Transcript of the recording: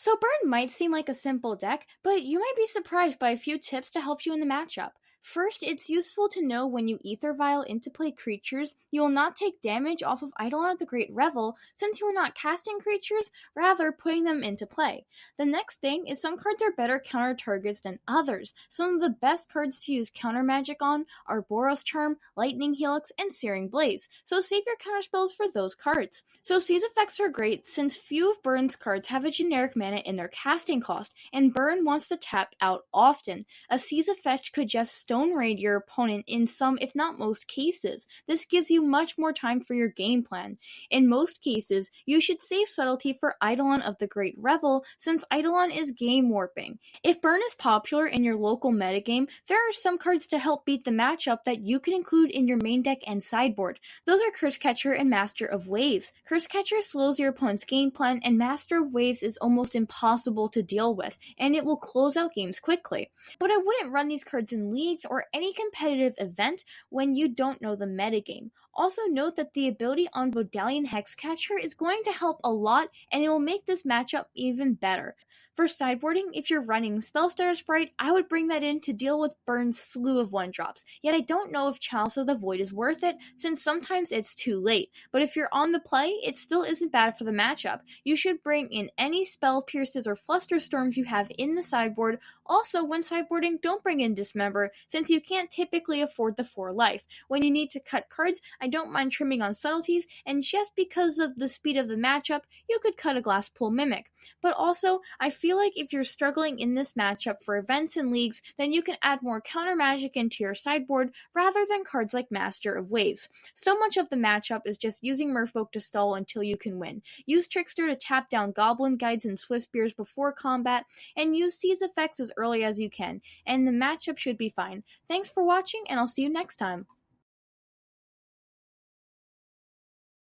So Burn might seem like a simple deck, but you might be surprised by a few tips to help you in the matchup. First, it's useful to know when you Ether Vial into play creatures, you will not take damage off of Eidolon of the Great Revel, since you are not casting creatures, rather putting them into play. The next thing is some cards are better counter targets than others. Some of the best cards to use counter magic on are Boros Charm, Lightning Helix, and Searing Blaze, so save your counter spells for those cards. So Seize effects are great since few of Burn's cards have a generic mana in their casting cost, and Burn wants to tap out often. A Seize effect could just Stone Raid your opponent in some, if not most cases. This gives you much more time for your game plan. In most cases, you should save Subtlety for Eidolon of the Great Revel, since Eidolon is game warping. If Burn is popular in your local metagame, there are some cards to help beat the matchup that you can include in your main deck and sideboard. Those are Curse Catcher and Master of Waves. Curse Catcher slows your opponent's game plan, and Master of Waves is almost impossible to deal with, and it will close out games quickly. But I wouldn't run these cards in leagues or any competitive event when you don't know the metagame. Also note that the ability on Vodalian Hexcatcher is going to help a lot, and it will make this matchup even better. For sideboarding, if you're running Spellstutter Sprite, I would bring that in to deal with Burn's slew of 1-drops, yet I don't know if Chalice of the Void is worth it, since sometimes it's too late. But if you're on the play, it still isn't bad for the matchup. You should bring in any Spell Pierces or Flusterstorms you have in the sideboard. Also, when sideboarding, don't bring in Dismember, since you can't typically afford the 4 life. When you need to cut cards, I don't mind trimming on subtleties, and just because of the speed of the matchup, you could cut a Glasspool Mimic. But also, I feel like if you're struggling in this matchup for events and leagues, then you can add more counter magic into your sideboard rather than cards like Master of Waves. So much of the matchup is just using Merfolk to stall until you can win. Use Trickster to tap down Goblin Guides and Swift Spears before combat, and use Seize effects as early as you can, and the matchup should be fine. Thanks for watching, and I'll see you next time.